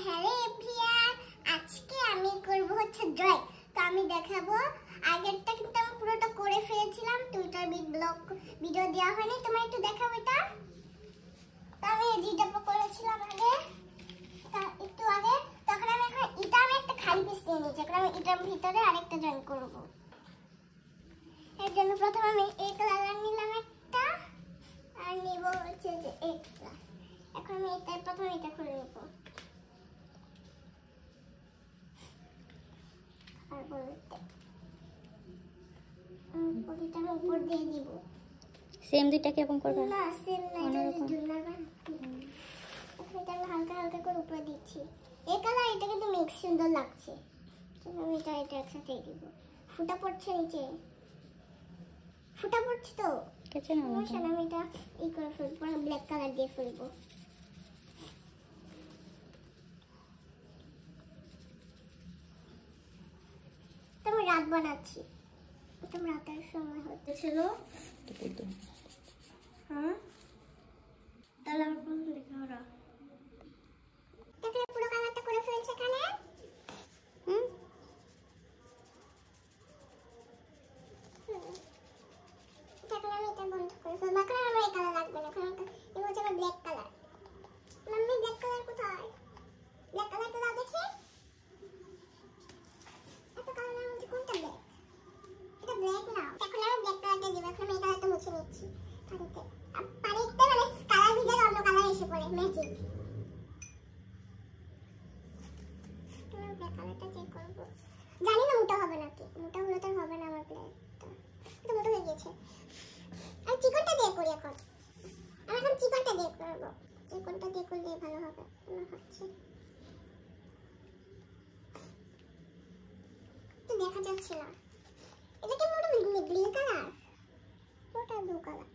Hello everyone, আজকে আমি করব হচ্ছে ড্রয়িং। তো আমি দেখাবো, আগেরটা কিন্তু আমি পুরোটা করে ফেলেছিলাম, তো এটার ব্লগ ভিডিও দেওয়া হয়নি, তোমার একটু দেখাবো এটা। তো আমি যেটা করেছিলাম আগে, একটু আগে, তখন আমি এখন এটা আমি একটা খালি পিস নিয়ে নিয়েছি, এখন আমি এটার ভিতরে আরেকটা জয়েন করব। এর জন্য প্রথমে আমি এই কালার নিলাম একটা, আর নিব হচ্ছে যে এটা। এখন আমি এটা প্রথমে এটা খুলে নেব, আর বলতে ওটা আমি উপর দিয়ে দিব। সেম দুইটা কি এরকম করবে? না সেম না, এটা ঝুলনা বানাবো। এখন এটা আমি হালকা হালকা করে উপরে দিচ্ছি। এই কালার এটা কিন্তু মিক্স সুন্দর লাগছে। আমি এটা একসাথে দিব। ফুটা পড়ছে নিচে, ফুটা পড়ছে তো কেচে না আমি এটা ই করে ফেলবো, ব্ল্যাক কালার দিয়ে ফেলবো। আমি রাত বানাচ্ছি, এটা রাতের সময় হতেছিল। হ্যাঁ তাহলে আমার প্রথম দেখে ওরা পুরো কালারটা করে ফেলছে এখানে। এখন আমি এটা বন্ধ করে ফেলবো। এখন আমার এই কালার লাগবে না, এখন এটা হচ্ছে আমার black colour. Mummy black colour কোথায়? ব্ল্যাক কালারটা দাও দেখি। এত কালারের মধ্যে কোনটা ব্ল্যাক? এটা ব্ল্যাক না, এখন আমি ব্ল্যাক কালারটা দিব। এখন আমি এই কালারটা মুছে নিচ্ছি পানিতে। পানিতে মানে কালার ভিজে অন্য কালার এসে পড়ে, ম্যাজিক। আমি ব্ল্যাক কালারটা চেক করব, জানি না মোটা হবে নাকি। মোটা হলে তো হবে না আমার ব্ল্যাকটা, এটা মোটা হয়ে গেছে। আমি চিকনটা দিয়ে করি এখন, আমি এখন চিকনটা দিয়ে করব। চিকনটা দিয়ে করলে ভালো হবে মনে হচ্ছে। তো দেখা যাচ্ছে না, এটা কি মোটা ব্লু কালার? ওটা ব্লু কালার।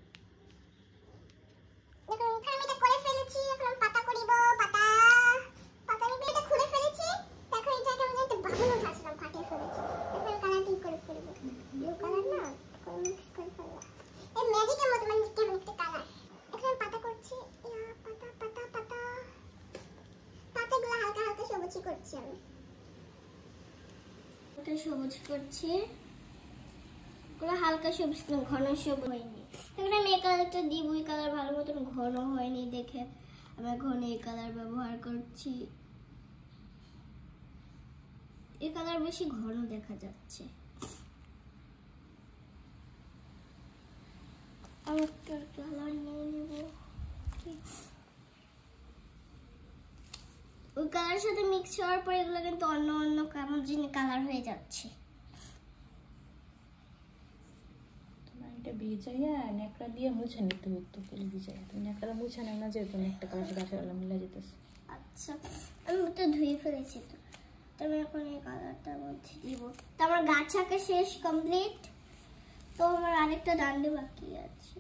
দেখো এখানে আমি এটা করে ফেলেছি। এখন আমি পাতা করিব। পাতা নিয়ে এটা খুলে ফেলেছি। দেখো এটাকে আমি একটা বাবুল উঠাছিলাম, ফাটিয়ে ফেলেছি। এখন কালার ঠিক করে ফেলবো, ব্লু কালার না করে মিক্স করে ফেলবো। এই ম্যাজিকের মতো মানে কেমন একটা কালার। এখন আমি পাতা করছি, পাতাগুলো হালকা হালকা সবুজ করছি। আমি ওটা সবুজ করছি, পুরো হালকা সবুজ, ঘন সবুজ হয়নি। এখন আমি এই কালারটা দিব। এই কালার ভালো মতন ঘন হয়নি দেখে আমি ঘন এই কালার ব্যবহার করছি। এই কালার বেশি ঘন দেখা যাচ্ছে। আমি একটা কালার নিয়ে নেব, ওই কালারের সাথে মিক্স হওয়ার পর এগুলো কিন্তু অন্য অন্য কেমন জিনিস কালার হয়ে যাচ্ছে। এটা ভিজাইয়া নেকড়া দিয়ে মুছে নিতে হতো, কেলে ভিজাইয়া তুমি নেকড়া মুছে নাও না, যেহেতু একটা কালার গাছের আলা মিলা যেতেছে। আচ্ছা আমি তো ধুয়ে ফেলেছি, তো আমি এখন এই কালারটার মধ্যে দিব। তো আমার গাছ আঁকা শেষ, কমপ্লিট। তো আমার আরেকটা ডান্ডি বাকি আছে,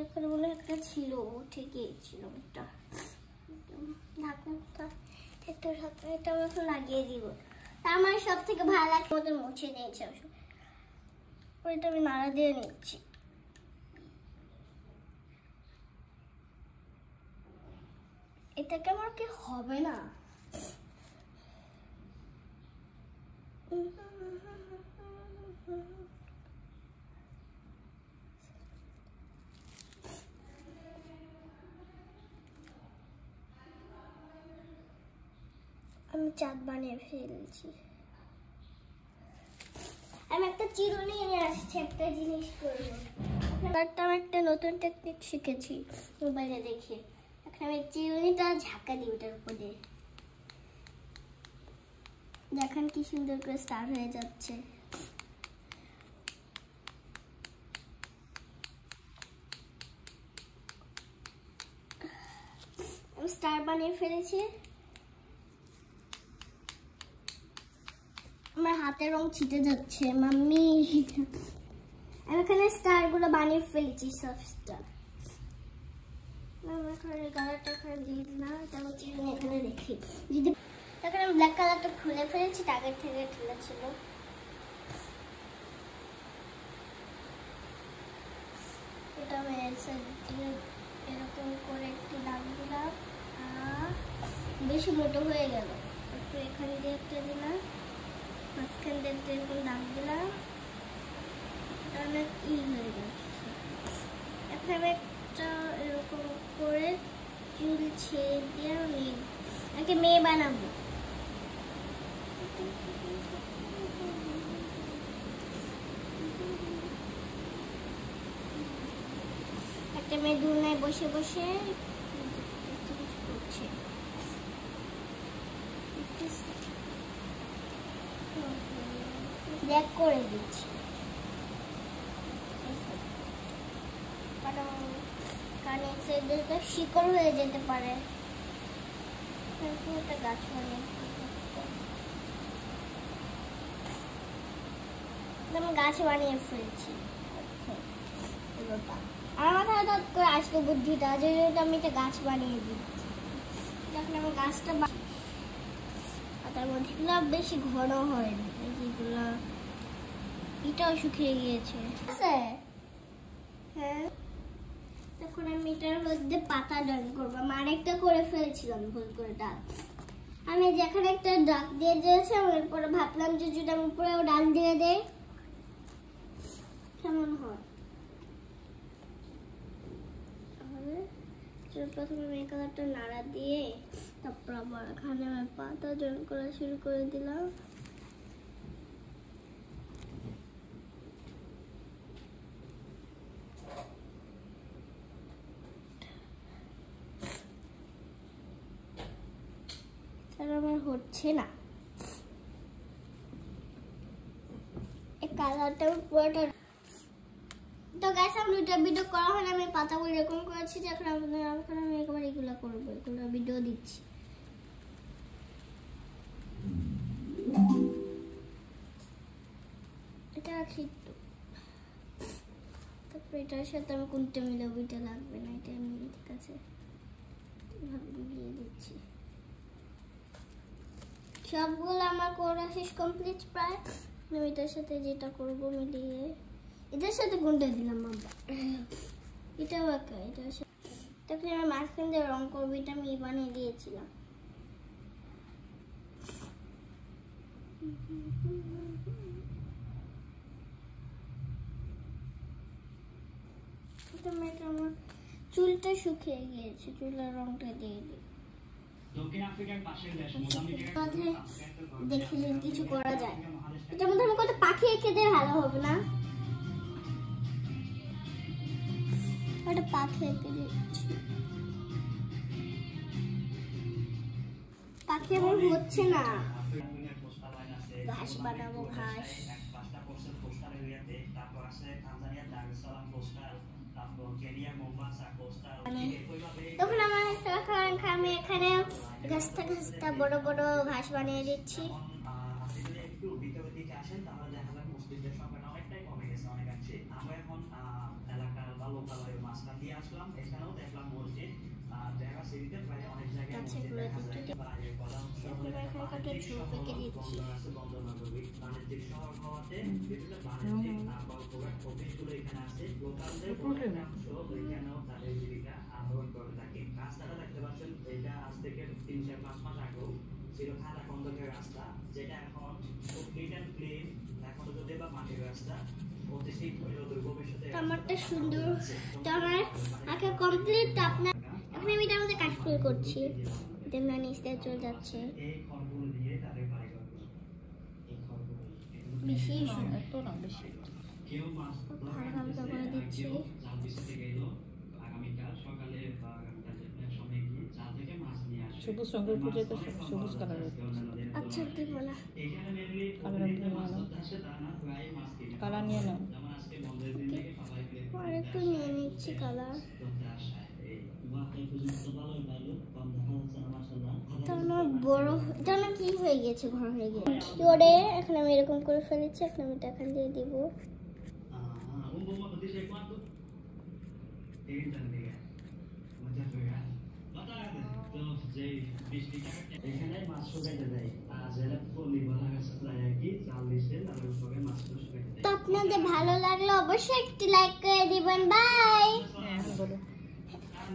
এখানে মনে একটা ছিল, উঠে গিয়েছিল একটা ঢাকনাটা। একটু ঢাকনাটা আমি এখন লাগিয়ে দিব। তা আমার সব থেকে ভালো লাগে মতো মুছে নিয়েছে, ওইটা আমি নাড়া দিয়ে নিচ্ছি। এটাকে আমার কি হবে না। আমি চাঁদ বানিয়ে ফেলছি। আমি একটা চিরুনি নিয়ে আসছি, একটা জিনিস করবো। আমি একটা নতুন টেকনিক শিখেছি মোবাইলে দেখে। এখন আমি চিরুনিটা ঝাঁকা দিই ওটার উপরে, দেখেন কি সুন্দর করে স্টার হয়ে যাচ্ছে। আমি স্টার বানিয়ে ফেলেছি। আমার হাতের রং ছিটে যাচ্ছে মাম্মি। আমি এখানে স্টার গুলো বানিয়ে ফেলেছি, সব স্টার। কালারটা দিয়ে দিলাম, এখানে দেখি যদি এখন আমি ব্ল্যাক কালারটা খুলে ফেলেছি, আগের থেকে ঢিলা ছিল। এটা আমি এরকম করে একটু দাগ দিলাম। বেশি মোটো হয়ে গেল। একটু এখানে দিয়ে একটা দিলাম, মাঝখান দিয়ে একটা এরকম দাগ দিলাম, অনেক হয়ে গেছে। এখন আমি একটা এরকম করে চুল ছেড়ে দিয়ে আমি একটা মেয়ে বানাবো। একটা মেয়ে দুলনায় বসে বসে করছে। দেখ করে দিচ্ছি, কারণ এক সাইডে শিকড় হয়ে যেতে পারে। একটা গাছ বানিয়ে ফেলছি। আমার মাথায় হঠাৎ করে আসলো বুদ্ধিটা যে আমি একটা গাছ বানিয়ে দিচ্ছি। যখন আমি গাছটা তার মধ্যে বেশি ঘন হয়নি, যেগুলো এটাও শুকিয়ে গিয়েছে। হ্যাঁ, তখন আমি এটার মধ্যে পাতা ড্রয়িং করবো। আমি আরেকটা করে ফেলছিলাম ভুল করে ডাল। আমি যেখানে একটা ডাক দিয়ে দিয়েছি, আমি এরপরে ভাবলাম যে যদি আমি উপরেও ডাল দিয়ে দেই কেমন হয়। প্রথমে আমি এই কালারটা নাড়া দিয়ে তারপর আবার এখানে আমি পাতা ড্রয়িং করা শুরু করে দিলাম। আমার হচ্ছে না, এই কালারটা পুরোটা। তো গাইস, আমি দুটো ভিডিও করা হয়, আমি পাতাগুলো এরকম করেছি যে এখন আমি একবার এগুলো করবো, এগুলো ভিডিও দিচ্ছি। এটা রাখি একটু, তারপর এটার সাথে আমি কোনটা মিলাবো, এটা লাগবে না, এটা আমি ঠিক আছে এভাবে মিলিয়ে দিচ্ছি। সবগুলো আমার করা শেষ, কমপ্লিট প্রায়। আমি এটার সাথে যেটা করবো মিলিয়ে, এটার সাথে কোনটা দিলাম আবার, এটাও একা, এটার সাথে। তারপরে আমি মাঝখান দিয়ে রং করবো, এটা আমি বানিয়ে দিয়েছিলাম। আমার চুলটা শুকিয়ে গিয়েছে, চুলের রংটা দিয়ে দিই। দেখি কিছু করা যায়, এটার মধ্যে আমি কত পাখি এঁকে দিয়ে ভালো হবে না? একটা পাখি এঁকে দিচ্ছি। পাখি আমার হচ্ছে না, ঘাস বানাবো, ঘাস। তখন আমি এখানে ঘাসটা বড় বড় ঘাস বানিয়ে দিচ্ছি। টমাটো সুন্দর, টমাটো কমপ্লিট। আপনার এখন আমি এটার মধ্যে কাশফুল করছি, নিচে চলে যাচ্ছে। বেশি তো না, বেশি হালকা করে দিচ্ছি। সবুজ রঙের পুজোয় তো সবুজ কালারের। আচ্ছা, দিব না, কালার নিয়ে নাও। আর একটু নিয়ে নিচ্ছি কালার। বড় কি হয়ে গেছে, ঘর হয়ে গেছে। করে এখন আমি এরকম করে ফেলেছি, এখন আমি এখান দিয়ে দিব। তো আপনাদের ভালো লাগলে অবশ্যই একটি লাইক করে দিবেন। বাই।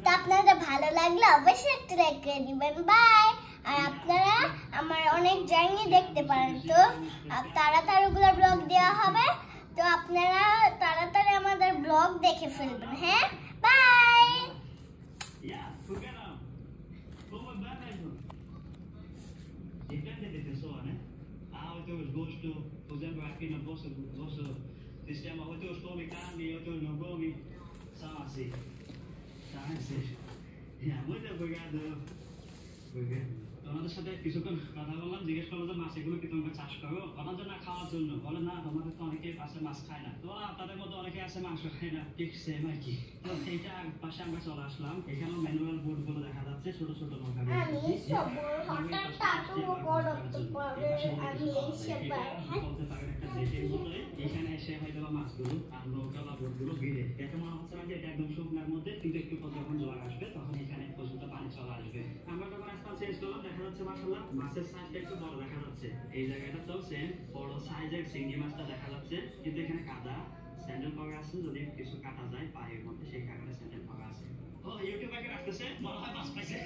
তো আপনাদের ভালো লাগলে অবশ্যই একটি লাইক করে দিবেন। বাই। আর আপনারা আমার অনেক জার্নি দেখতে পারেন, তো তাড়াতাড়ি ওগুলো ব্লগ দেওয়া হবে, তো আপনারা তাড়াতাড়ি আমাদের ব্লগ দেখে ফেলবেন। হ্যাঁ, by. Dipende da pessoa, né? Outros gostam, por exemplo, aqui no vosso sistema, outros comem carne, outros não comem, são assim. São assim. Muito obrigado. তোমাদের সাথে কিছুক্ষণ কথা বললাম, জিজ্ঞেস করলো যে মাছ এগুলো কি তোমরা চাষ করো, ওনার জন্য খাওয়ার জন্য। বলে না, তোমাদের তো অনেকে আছে মাছ খায় না, তো তাদের মধ্যে অনেকে আছে মাংস খায় না, ঠিক সেম আর কি। তো এইটা পাশে আমরা চলে আসলাম, এখানেও ম্যানুয়াল বোট গুলো দেখা যাচ্ছে, ছোট ছোট নৌকা। এখানে এসে হয়তো মাছগুলো আর নৌকা বা বোট গুলো ভিড়ে দেখে মনে হচ্ছে না যে এটা একদম শুকনার মধ্যে, কিন্তু একটু পর যখন জোয়ার আসবে তখন এখানে পর্যন্ত পানি চলে আসবে। আমরা যখন রাস্তা চেঞ্জ করলাম, দেখা যাচ্ছে মাশাআল্লাহ মাছের সাইজটা একটু বড় দেখা যাচ্ছে। এই জায়গাটা তো সেম বড় সাইজের চিংড়ি মাছটা দেখা যাচ্ছে, কিন্তু এখানে কাদা স্যান্ডেল পাওয়া আছে, যদি কিছু কাটা যায় পায়ের মধ্যে সেই কারণে স্যান্ডেল পাওয়া আছে। ও ইউটিউব আগে রাখতেছে, মনে হয় মাছ পাইছে।